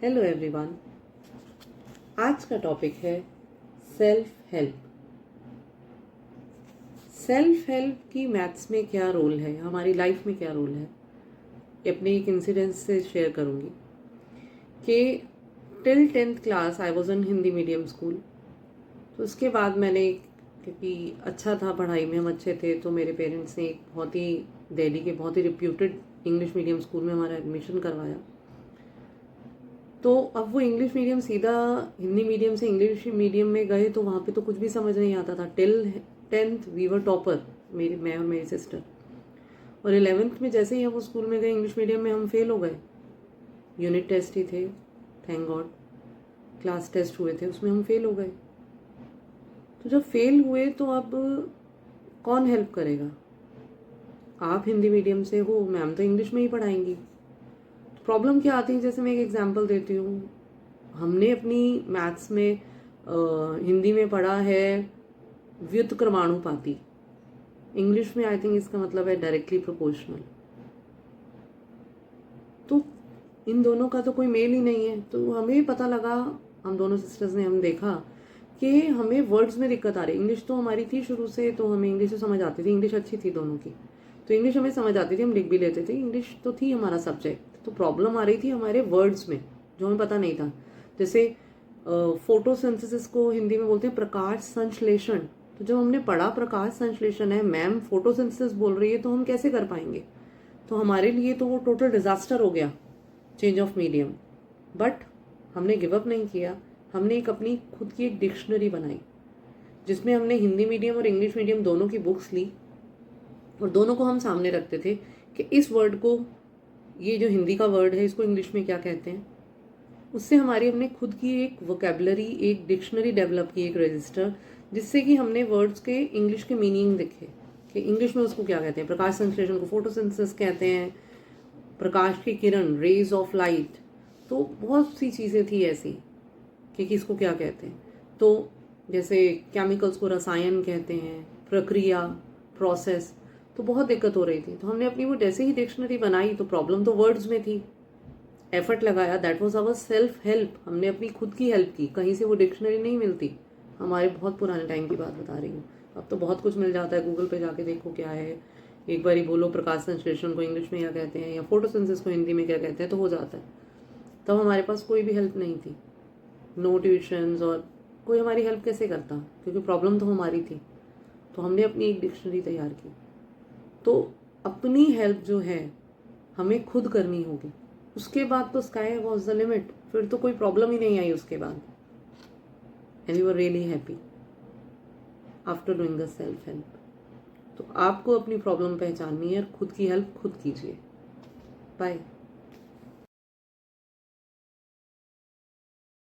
Hello everyone. आज का topic है सेल्फ हेल्प। सेल्फ हेल्प की मैथ्स में क्या रोल है, हमारी लाइफ में क्या रोल है, अपने एक इंसिडेंस से शेयर करूंगी कि till 10th class I was in Hindi medium school. तो उसके बाद मैंने, क्योंकि अच्छा था पढ़ाई में, हम अच्छे थे, तो मेरे पेरेंट्स ने एक बहुत ही दिल्ली के बहुत ही रिप्यूटेड इंग्लिश मीडियम स्कूल में हमारा एडमिशन करवाया। तो अब वो इंग्लिश मीडियम सीधा हिंदी मीडियम से इंग्लिश मीडियम में गए, तो वहाँ पे तो कुछ भी समझ नहीं आता था। Till 10th we were topper, मैं और मेरी सिस्टर। और 11th में जैसे ही हम उस स्कूल में गए इंग्लिश मीडियम में, हम फेल हो गए। यूनिट टेस्ट ही थे, थैंक गॉड। क्लास टेस्ट हुए थे, उसमें हम फेल हो गए। तो जब फेल हुए तो अब कौन हेल्प करेगा? आप हिंदी मीडियम से हो, मैम तो इंग्लिश में ही पढ़ाएंगी। प्रॉब्लम क्या आती है, जैसे मैं एक एग्जांपल देती हूँ। हमने अपनी मैथ्स में हिंदी में पढ़ा है व्युत्क्रमानुपाती, इंग्लिश में आई थिंक इसका मतलब है डायरेक्टली प्रोपोर्शनल। तो इन दोनों का तो कोई मेल ही नहीं है। तो हमें पता लगा, हम दोनों सिस्टर्स ने हम देखा कि हमें वर्ड्स में दिक्कत आ रही। इंग्लिश तो हमारी थी शुरू से, तो हमें इंग्लिश तो समझ आती थी, इंग्लिश अच्छी थी दोनों की, तो इंग्लिश हमें समझ आती थी, हम लिख भी लेते थे, इंग्लिश तो थी हमारा सब्जेक्ट। तो प्रॉब्लम आ रही थी हमारे वर्ड्स में, जो हमें पता नहीं था। जैसे फोटोसिंथेसिस को हिंदी में बोलते हैं प्रकाश संश्लेषण। तो जब हमने पढ़ा प्रकाश संश्लेषण है, मैम फोटोसिंथेसिस बोल रही है, तो हम कैसे कर पाएंगे? तो हमारे लिए तो वो टोटल डिजास्टर हो गया, चेंज ऑफ मीडियम। बट हमने गिव अप नहीं किया। हमने एक अपनी खुद की एक डिक्शनरी बनाई, जिसमें हमने हिंदी मीडियम और इंग्लिश मीडियम दोनों की बुक्स ली, और दोनों को हम सामने रखते थे कि इस वर्ड को, ये जो हिंदी का वर्ड है, इसको इंग्लिश में क्या कहते हैं। उससे हमारी हमने खुद की एक वोकेबलरी, एक डिक्शनरी डेवलप की, एक रजिस्टर, जिससे कि हमने वर्ड्स के इंग्लिश के मीनिंग दिखे कि इंग्लिश में उसको क्या कहते हैं। प्रकाश संश्लेषण को फोटोसिंथेसिस कहते हैं, प्रकाश की किरण, रेज ऑफ लाइट। तो बहुत सी चीज़ें थी ऐसी कि किसको क्या कहते हैं। तो जैसे केमिकल्स को रसायन कहते हैं, प्रक्रिया, प्रोसेस। तो बहुत दिक्कत हो रही थी, तो हमने अपनी वो जैसे ही डिक्शनरी बनाई, तो प्रॉब्लम तो वर्ड्स में थी। एफर्ट लगाया, that was our self help. हमने अपनी खुद की हेल्प की, कहीं से वो डिक्शनरी नहीं मिलती। हमारे बहुत पुराने टाइम की बात बता रही हूँ। अब तो बहुत कुछ मिल जाता है, गूगल पे जाके देखो क्या है, एक बार ही बोलो प्रकाश संश्लेषण को इंग्लिश में क्या कहते हैं या फोटोसिंथेसिस को हिंदी में क्या कहते हैं, तो हो जाता है। तब हमारे पास कोई भी हेल्प नहीं थी, नो ट्यूशन्स, और कोई हमारी हेल्प कैसे करता, क्योंकि प्रॉब्लम तो हमारी थी। तो हमने अपनी एक डिक्शनरी तैयार की। तो अपनी हेल्प जो है हमें खुद करनी होगी। उसके बाद तो स्काई वॉज द लिमिट, फिर तो कोई प्रॉब्लम ही नहीं आई उसके बाद। And we were really happy after doing the self help. तो आपको अपनी प्रॉब्लम पहचाननी है और खुद की हेल्प खुद कीजिए। बाय।